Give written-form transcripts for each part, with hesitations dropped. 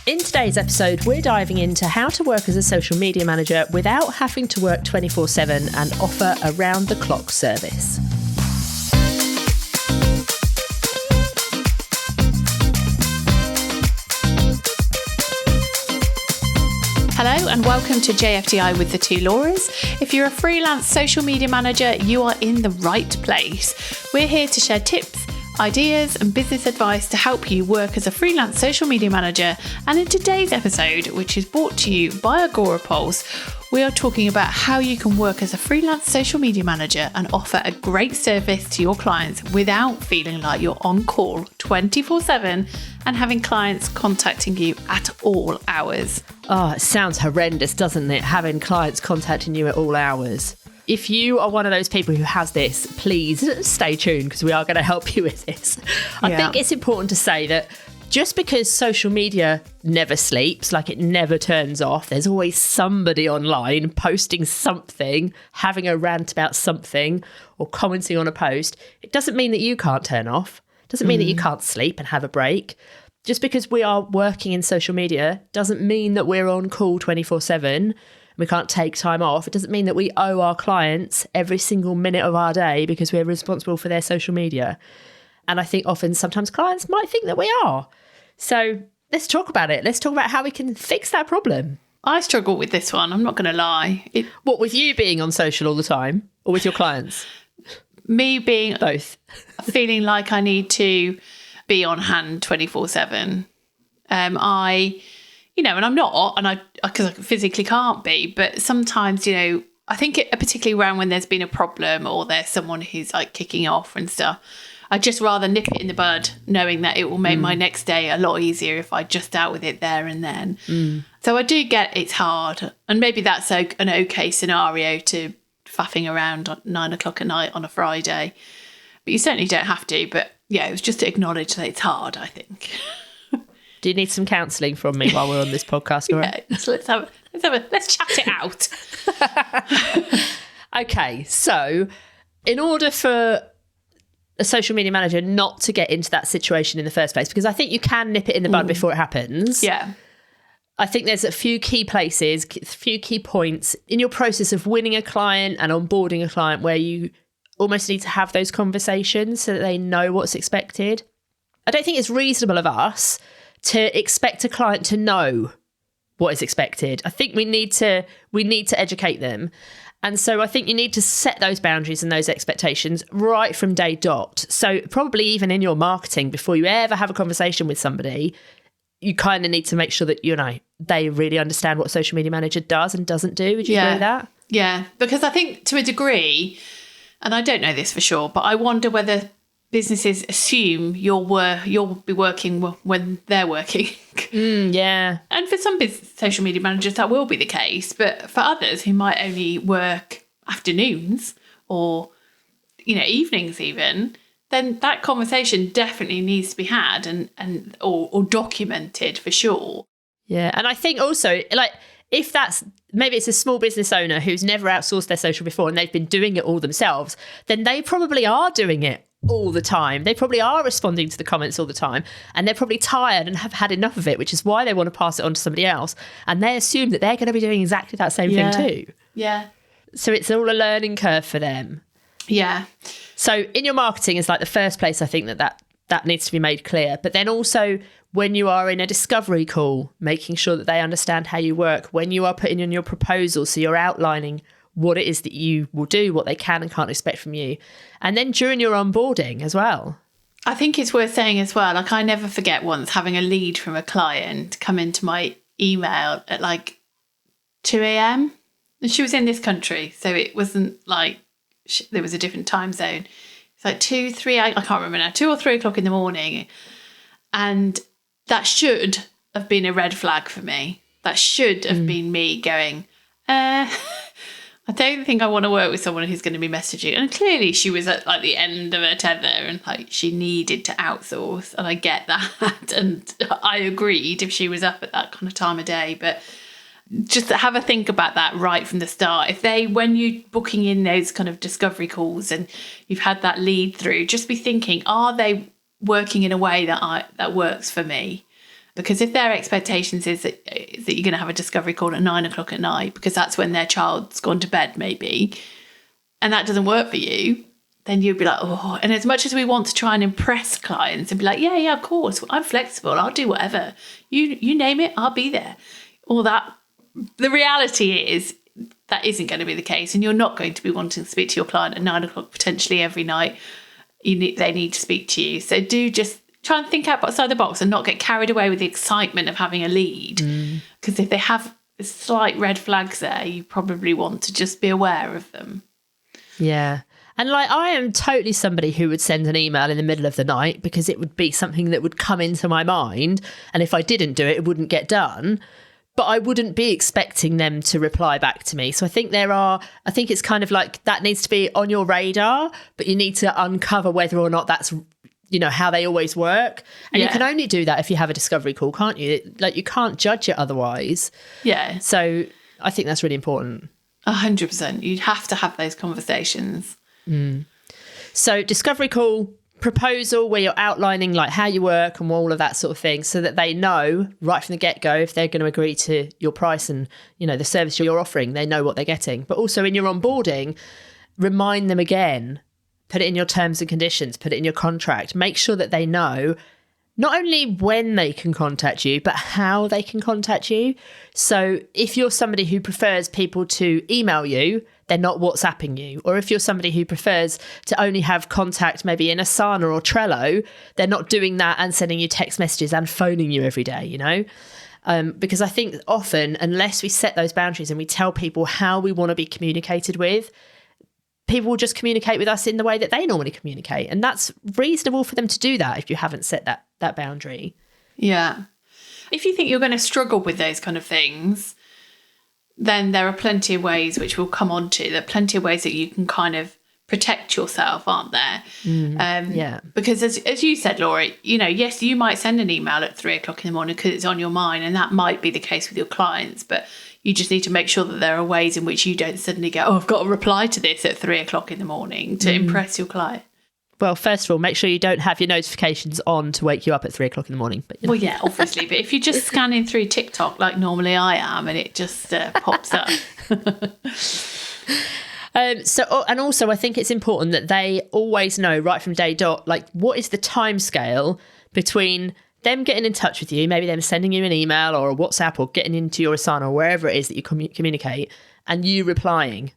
In today's episode, we're diving into how to work as a social media manager without having to work 24/7 and offer around-the-clock service. Hello and welcome to JFDI with the two Lauras. If you're a freelance social media manager, you are in the right place. We're here to share tips, ideas and business advice to help you work as a freelance social media manager. And in today's episode, which is brought to you by Agorapulse, we are talking about how you can work as a freelance social media manager and offer a great service to your clients without feeling like you're on call 24/7 and having clients contacting you at all hours. Oh, it sounds horrendous, doesn't it? Having clients contacting you at all hours. If you are one of those people who has this, please stay tuned because we are going to help you with this. I think it's important to say that just because social media never sleeps, like it never turns off, there's always somebody online posting something, having a rant about something or commenting on a post. It doesn't mean that you can't turn off. It doesn't mean that you can't sleep and have a break. Just because we are working in social media doesn't mean that we're on call 24/7. We can't take time off. It doesn't mean that we owe our clients every single minute of our day because we're responsible for their social media. And I think often sometimes clients might think that we are. So let's talk about it. Let's talk about how we can fix that problem. I struggle with this one, I'm not going to lie. What, with you being on social all the time or with your clients? Me being both. Feeling like I need to be on hand 24/7. And I'm not, and because I physically can't be, but sometimes, I think particularly around when there's been a problem or there's someone who's like kicking off and stuff, I'd just rather nip it in the bud, knowing that it will make my next day a lot easier if I just dealt with it there and then. So I do get it's hard, and maybe that's an okay scenario to faffing around at 9 o'clock at night on a Friday, but you certainly don't have to. But yeah, it was just to acknowledge that it's hard, I think. Do you need some counselling from me while we're on this podcast, Laura? Yeah, so let's chat it out. Okay, so in order for a social media manager not to get into that situation in the first place, because I think you can nip it in the bud before it happens. Yeah. I think there's a few key places, a few key points in your process of winning a client and onboarding a client where you almost need to have those conversations so that they know what's expected. I don't think it's reasonable of us to expect a client to know what is expected. I think we need to educate them. And so I think you need to set those boundaries and those expectations right from day dot. So probably even in your marketing, before you ever have a conversation with somebody, you kind of need to make sure that, they really understand what a social media manager does and doesn't do. Would you agree with that? Yeah, because I think to a degree, and I don't know this for sure, but I wonder whether businesses assume you'll be working when they're working. Yeah. And for some social media managers, that will be the case. But for others who might only work afternoons or, evenings even, then that conversation definitely needs to be had or documented for sure. Yeah. And I think also, if maybe it's a small business owner who's never outsourced their social before and they've been doing it all themselves, then they probably are doing it all the time. They probably are responding to the comments all the time, and they're probably tired and have had enough of it, which is why they want to pass it on to somebody else. And they assume that they're going to be doing exactly that same thing too. Yeah. So it's all a learning curve for them. Yeah. So in your marketing is like the first place I think that needs to be made clear. But then also when you are in a discovery call, making sure that they understand how you work, when you are putting in your proposal, so you're outlining what it is that you will do, what they can and can't expect from you. And then during your onboarding as well. I think it's worth saying as well, I never forget once having a lead from a client come into my email at 2 a.m. And she was in this country, so it wasn't there was a different time zone. It's 2, 3, I can't remember now, 2 or 3 o'clock in the morning. And that should have been a red flag for me. That should have been me going, I don't think I want to work with someone who's going to be messaging. And clearly she was at the end of her tether and she needed to outsource. And I get that. And I agreed if she was up at that kind of time of day. But just have a think about that right from the start. When you're booking in those kind of discovery calls and you've had that lead through, just be thinking, are they working in a way that works for me? Because if their expectations is that you're going to have a discovery call at 9 o'clock at night, because that's when their child's gone to bed maybe, and that doesn't work for you, then you'd be like, oh. And as much as we want to try and impress clients and be like, yeah, of course, I'm flexible, I'll do whatever. You name it, I'll be there. All that. The reality is that isn't going to be the case, and you're not going to be wanting to speak to your client at 9 o'clock potentially every night. They need to speak to you. So do just try and think outside the box and not get carried away with the excitement of having a lead. Because if they have slight red flags there, you probably want to just be aware of them. Yeah. And like, I am totally somebody who would send an email in the middle of the night because it would be something that would come into my mind. And if I didn't do it, it wouldn't get done. But I wouldn't be expecting them to reply back to me. So I think it's kind of like that needs to be on your radar, but you need to uncover whether or not that's, how they always work. And you can only do that if you have a discovery call, can't you? Like, you can't judge it otherwise. Yeah. So I think that's really important. 100%. You'd have to have those conversations. So discovery call, proposal, where you're outlining like how you work and all of that sort of thing, so that they know right from the get-go if they're going to agree to your price and, the service you're offering, they know what they're getting. But also in your onboarding, remind them again, put it in your terms and conditions, put it in your contract, make sure that they know not only when they can contact you, but how they can contact you. So if you're somebody who prefers people to email you, they're not WhatsApping you. Or if you're somebody who prefers to only have contact maybe in Asana or Trello, they're not doing that and sending you text messages and phoning you every day, because I think often, unless we set those boundaries and we tell people how we want to be communicated with, people will just communicate with us in the way that they normally communicate. And that's reasonable for them to do that if you haven't set that boundary. Yeah. If you think you're going to struggle with those kind of things, then there are plenty of ways, which we'll come on to, there are plenty of ways that you can kind of protect yourself, aren't there? Because as you said, Laura, yes, you might send an email at 3 o'clock in the morning because it's on your mind, and that might be the case with your clients, but you just need to make sure that there are ways in which you don't suddenly go, I've got to reply to this at 3 o'clock in the morning to impress your client. Well, first of all, make sure you don't have your notifications on to wake you up at 3 o'clock in the morning. But, Well, yeah, obviously. But if you're just scanning through TikTok like normally I am and it just pops up. And also I think it's important that they always know right from day dot, like, what is the time scale between them getting in touch with you, maybe them sending you an email or a WhatsApp or getting into your Asana or wherever it is that you communicate, and you replying,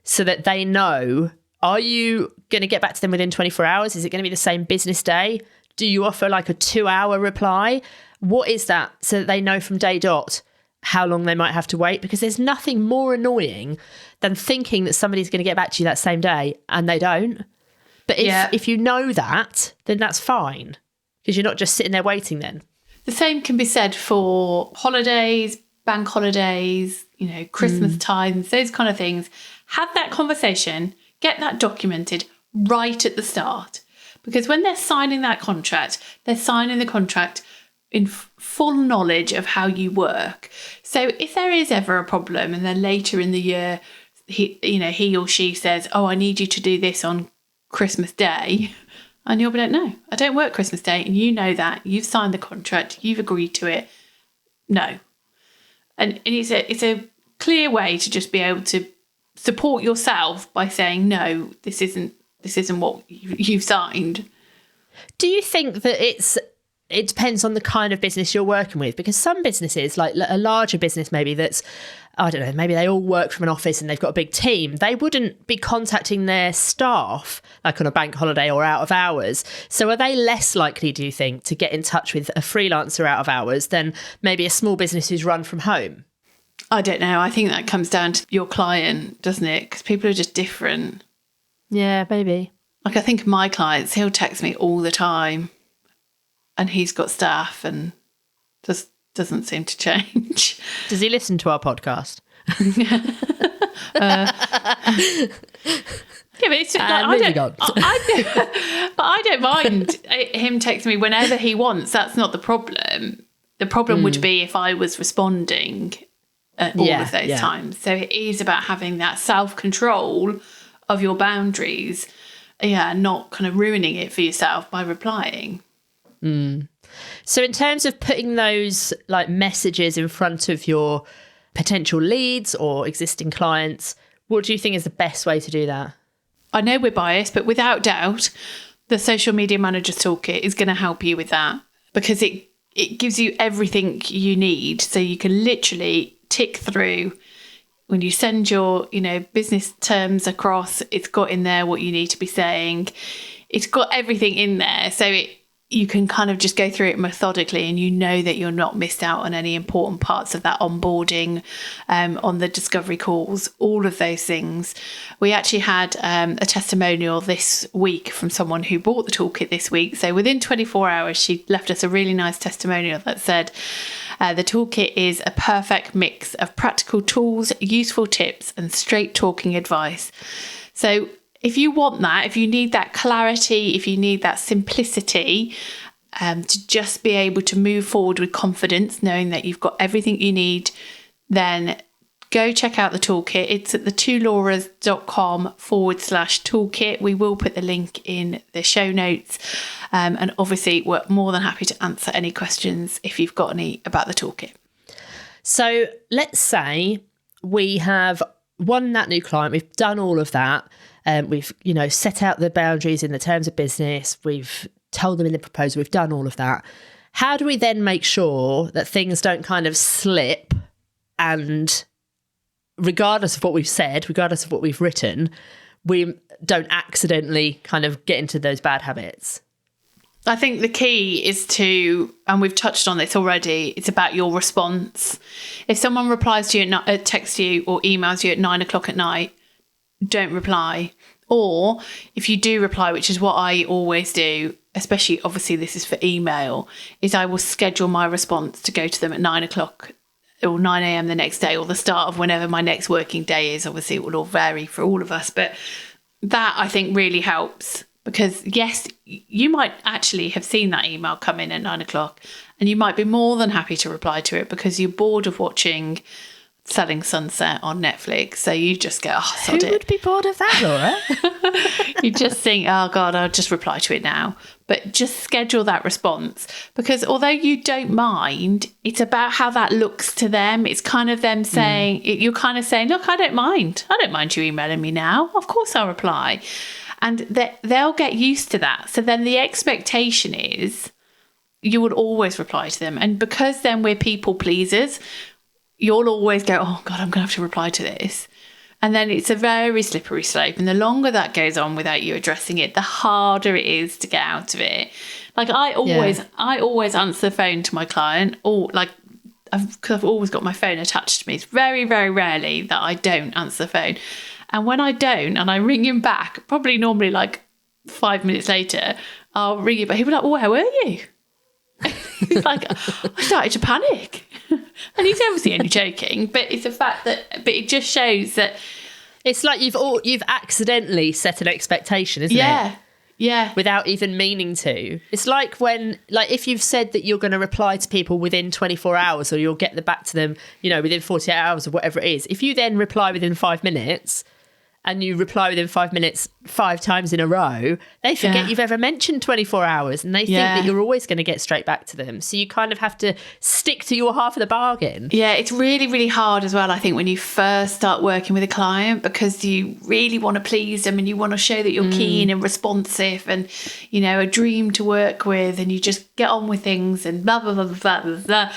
so that they know, are you going to get back to them within 24 hours? Is it going to be the same business day? Do you offer like a 2-hour reply? What is that? So that they know from day dot how long they might have to wait, because there's nothing more annoying than thinking that somebody's going to get back to you that same day and they don't. But if you know that, then that's fine, because you're not just sitting there waiting then. The same can be said for holidays, bank holidays, Christmas times, those kind of things. Have that conversation, get that documented right at the start. Because when they're signing that contract, they're signing the contract in full knowledge of how you work. So if there is ever a problem and then later in the year, he or she says, oh, I need you to do this on Christmas Day, and you'll be like, no, I don't work Christmas Day, and you know that, you've signed the contract, you've agreed to it, no. And it's a clear way to just be able to support yourself by saying, no, this isn't what you've signed. Do you think that it depends on the kind of business you're working with? Because some businesses, like a larger business maybe that's, I don't know, maybe they all work from an office and they've got a big team, they wouldn't be contacting their staff like on a bank holiday or out of hours. So are they less likely, do you think, to get in touch with a freelancer out of hours than maybe a small business who's run from home? I don't know. I think that comes down to your client, doesn't it? Because people are just different. Yeah, maybe. Like, I think of my clients, he'll text me all the time and he's got staff and just doesn't seem to change. Does he listen to our podcast? Yeah, but it's just, I don't mind him texting me whenever he wants. That's not the problem. The problem would be if I was responding at all of those times. So it is about having that self-control of your boundaries, not kind of ruining it for yourself by replying. So in terms of putting those like messages in front of your potential leads or existing clients, what do you think is the best way to do that? I know we're biased, but without doubt, the Social Media Manager's Toolkit is going to help you with that, because it gives you everything you need. So you can literally tick through when you send your, business terms across, it's got in there what you need to be saying. It's got everything in there. So you can kind of just go through it methodically, and you know that you're not missed out on any important parts of that onboarding, on the discovery calls, all of those things. We actually had a testimonial this week from someone who bought the toolkit this week. So within 24 hours, she left us a really nice testimonial that said, the toolkit is a perfect mix of practical tools, useful tips, and straight talking advice. So if you want that, if you need that clarity, if you need that simplicity, to just be able to move forward with confidence, knowing that you've got everything you need, then go check out the toolkit. It's at thetwolauras.com/toolkit. We will put the link in the show notes. And obviously, we're more than happy to answer any questions if you've got any about the toolkit. So let's say we have won that new client. We've done all of that. We've, set out the boundaries in the terms of business. We've told them in the proposal. We've done all of that. How do we then make sure that things don't kind of slip, and regardless of what we've said, regardless of what we've written, we don't accidentally kind of get into those bad habits? I think the key is and we've touched on this already, it's about your response. If someone replies to you, texts you or emails you at 9:00 at night, don't reply. Or if you do reply, which is what I always do, especially obviously this is for email, is I will schedule my response to go to them at 9:00 or 9 a.m. the next day, or the start of whenever my next working day is. Obviously, it will all vary for all of us, but that I think really helps, because yes, you might actually have seen that email come in at 9:00, and you might be more than happy to reply to it because you're bored of watching Selling Sunset on Netflix. So you just go, oh, sod it. Who would be bored of that, Laura? You just think, oh God, I'll just reply to it now. But just schedule that response, because although you don't mind, it's about how that looks to them. It's kind of them saying, you're kind of saying, look, I don't mind. I don't mind you emailing me now. Of course I'll reply. And they'll get used to that. So then the expectation is you would always reply to them. And because then we're people pleasers, you'll always go, oh God, I'm going to have to reply to this. And then it's a very slippery slope. And the longer that goes on without you addressing it, the harder it is to get out of it. Like I always answer the phone to my client, or because I've always got my phone attached to me. It's very, very rarely that I don't answer the phone. And when I don't, and I ring him back, probably normally like 5 minutes later, I'll ring him back. He'll be like, oh, how are you? He's like, I started to panic. And he's obviously only joking, but it's a fact but it just shows that it's like you've accidentally set an expectation, isn't it? Yeah. Without even meaning to. It's like if you've said that you're going to reply to people within 24 hours, or you'll get back to them, within 48 hours or whatever it is. If you then reply within 5 minutes, and you reply within 5 minutes 5 times in a row, they forget you've ever mentioned 24 hours, and they think that you're always going to get straight back to them. So you kind of have to stick to your half of the bargain. Yeah, it's really, really hard as well, I think, when you first start working with a client, because you really want to please them and you want to show that you're keen and responsive and, a dream to work with, and you just get on with things and blah, blah, blah, blah, blah, blah.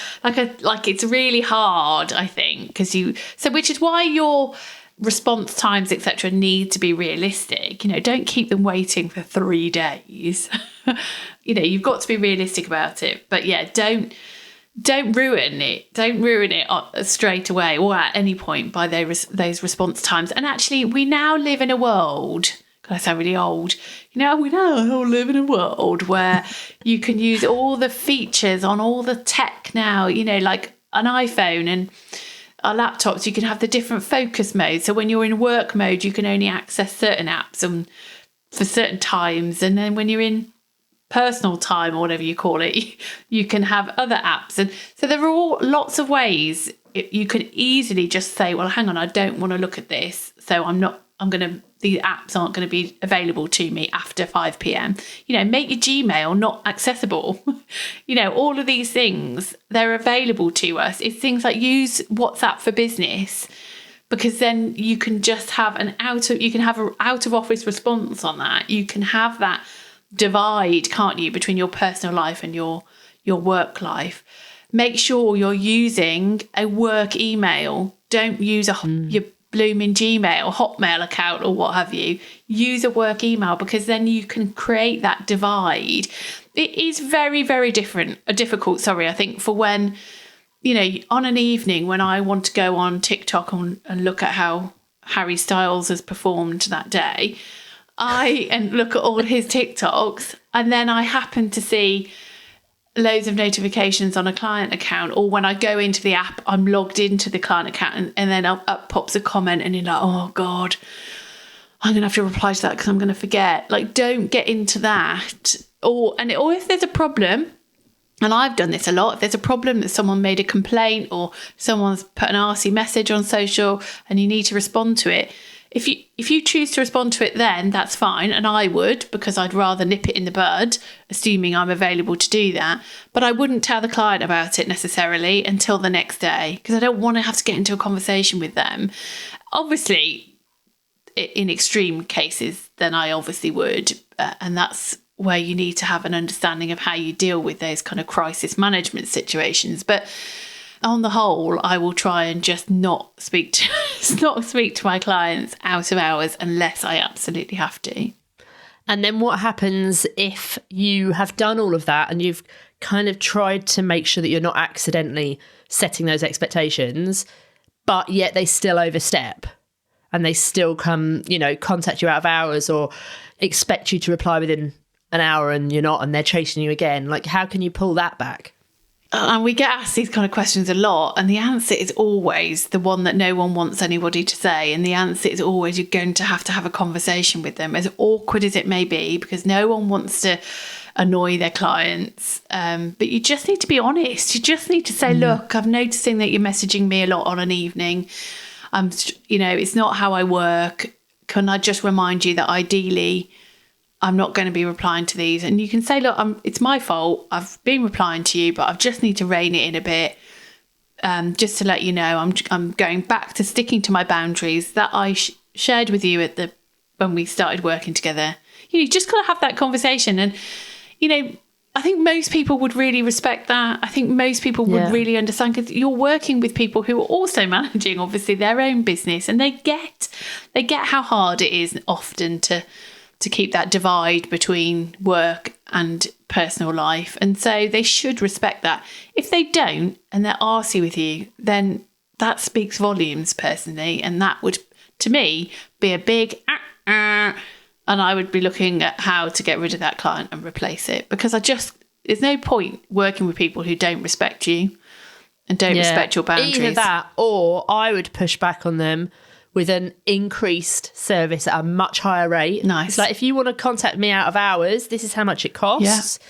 Like it's really hard, I think, which is why your response times, etc., need to be realistic. Don't keep them waiting for 3 days. You've got to be realistic about it. But yeah, don't ruin it. Don't ruin it straight away or at any point by those response times. And actually, we now live in a world. God, I sound really old. We now live in a world where you can use all the features on all the tech now. Like an iPhone and our laptops, you can have the different focus modes. So when you're in work mode, you can only access certain apps and for certain times. And then when you're in personal time, or whatever you call it, you can have other apps. And so there are all lots of ways you can easily just say, well, hang on, I don't want to look at this, so I'm not these apps aren't going to be available to me after 5 p.m. Make your Gmail not accessible. All of these things, they're available to us. It's things like use WhatsApp for Business, because then you can just have an out of office response on that. You can have that divide, can't you, between your personal life and your work life. Make sure you're using a work email. Don't use your blooming Gmail, Hotmail account or what have you. Use a work email, because then you can create that divide. It is very, very difficult, I think, for when, on an evening when I want to go on TikTok and look at how Harry Styles has performed that day, and look at all his TikToks, and then I happen to see loads of notifications on a client account, or when I go into the app, I'm logged into the client account, and then up pops a comment, and you're like, oh God, I'm going to have to reply to that because I'm going to forget. Like, don't get into that. Or if there's a problem, and I've done this a lot, if there's a problem that someone made a complaint or someone's put an arsey message on social and you need to respond to it, if you choose to respond to it then, that's fine. And I would, because I'd rather nip it in the bud, assuming I'm available to do that. But I wouldn't tell the client about it necessarily until the next day, because I don't want to have to get into a conversation with them. Obviously, in extreme cases, then I obviously would. And that's where you need to have an understanding of how you deal with those kind of crisis management situations. But on the whole, I will try and just not speak to my clients out of hours unless I absolutely have to. And then what happens if you have done all of that and you've kind of tried to make sure that you're not accidentally setting those expectations, but yet they still overstep and they still come, contact you out of hours or expect you to reply within an hour and you're not, and they're chasing you again? Like, how can you pull that back? And we get asked these kind of questions a lot, and the answer is always the one that no one wants anybody to say. And the answer is always you're going to have a conversation with them, as awkward as it may be, because no one wants to annoy their clients. But you just need to be honest. You just need to say, look, I'm noticing that you're messaging me a lot on an evening. It's not how I work. Can I just remind you that ideally I'm not going to be replying to these? And you can say, look, it's my fault. I've been replying to you, but I just need to rein it in a bit. Just to let you know, I'm going back to sticking to my boundaries that I shared with you when we started working together. You just got to have that conversation. And, I think most people would really respect that. I think most people would really understand, because you're working with people who are also managing, obviously, their own business, and they get how hard it is often to keep that divide between work and personal life. And so they should respect that. If they don't, and they're arsey with you, then that speaks volumes personally. And that would, to me, be a big and I would be looking at how to get rid of that client and replace it, because there's no point working with people who don't respect you and don't respect your boundaries. Either that, or I would push back on them with an increased service at a much higher rate. Nice. It's like, if you want to contact me out of hours, this is how much it costs. Yeah.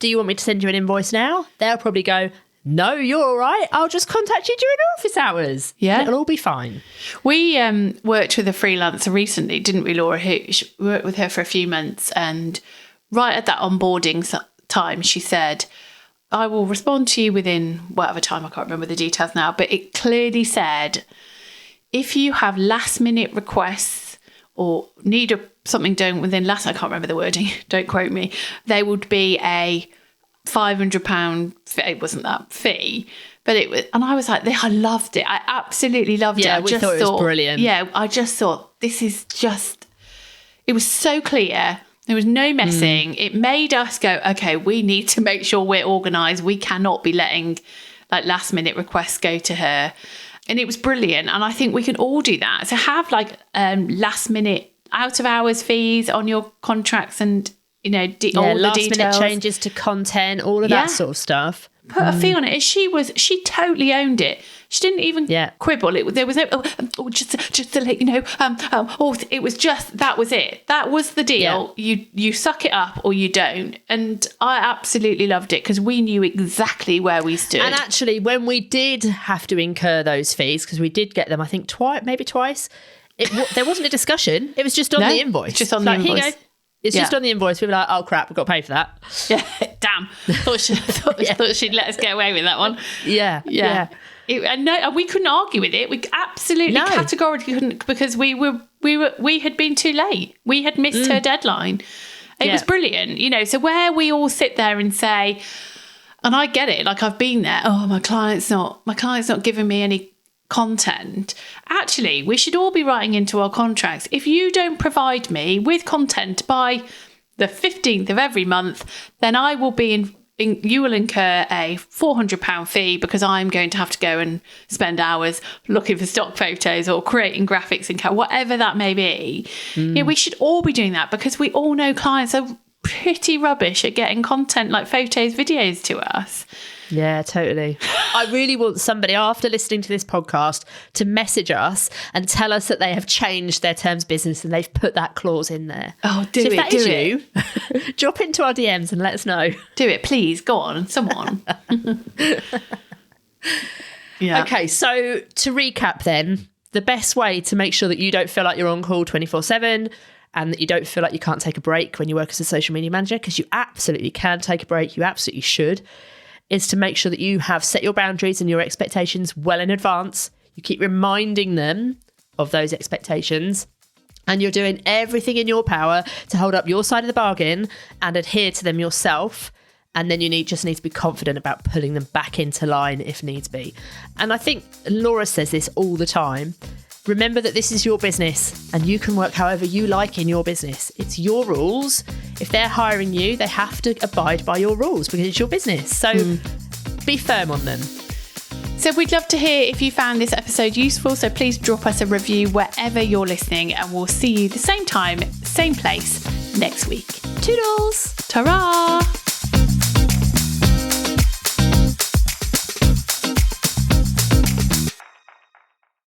Do you want me to send you an invoice now? They'll probably go, no, you're all right. I'll just contact you during office hours. Yeah. It'll all be fine. We worked with a freelancer recently, didn't we, Laura? We worked with her for a few months, and right at that onboarding time, she said, I will respond to you within whatever time. I can't remember the details now, but it clearly said, if you have last minute requests or need something done within I can't remember the wording, don't quote me, there would be a £500 fee. It wasn't that fee, but it was, and I was like, I loved it. I absolutely loved it. Yeah, we thought it was brilliant. Yeah, I just thought, it was so clear. There was no messing. It made us go, okay, we need to make sure we're organised. We cannot be letting last minute requests go to her. And it was brilliant. And I think we can all do that. So have last minute out of hours fees on your contracts, and, all the details. Last minute changes to content, all of that sort of stuff. Put a fee on it. She totally owned it. She didn't even quibble. There was no, just to let you know, it was just, that was it. That was the deal. Yeah. You suck it up or you don't. And I absolutely loved it, because we knew exactly where we stood. And actually, when we did have to incur those fees, because we did get them, I think maybe twice, There wasn't a discussion. It was just on the invoice. Just on the invoice. Here you go. It's just on the invoice. We were like, oh crap, we've got to pay for that. Yeah, damn. Thought she'd let us get away with that one. Yeah. And we couldn't argue with it. We absolutely categorically couldn't, because we had been too late. We had missed her deadline. It was brilliant, you know. So where we all sit there and say, and I get it, like I've been there. Oh, my client's not giving me any content. Actually, we should all be writing into our contracts, if you don't provide me with content by the 15th of every month, then I will be you will incur a £400 fee, because I'm going to have to go and spend hours looking for stock photos or creating graphics and whatever that may be. Yeah, we should all be doing that, because we all know clients are pretty rubbish at getting content like photos, videos to us. Yeah, totally. I really want somebody, after listening to this podcast, to message us and tell us that they have changed their terms of business and they've put that clause in there. Oh, do it. Drop into our DMs and let us know. Do it, please. Go on, someone. Yeah. Okay, so to recap then, the best way to make sure that you don't feel like you're on call 24/7 and that you don't feel like you can't take a break when you work as a social media manager, because you absolutely can take a break, you absolutely should, is to make sure that you have set your boundaries and your expectations well in advance. You keep reminding them of those expectations, and you're doing everything in your power to hold up your side of the bargain and adhere to them yourself. And then you just need to be confident about pulling them back into line if needs be. And I think Laura says this all the time. Remember that this is your business and you can work however you like in your business. It's your rules. If they're hiring you, they have to abide by your rules because it's your business. So be firm on them. So we'd love to hear if you found this episode useful. So please drop us a review wherever you're listening, and we'll see you the same time, same place next week. Toodles! Ta-ra!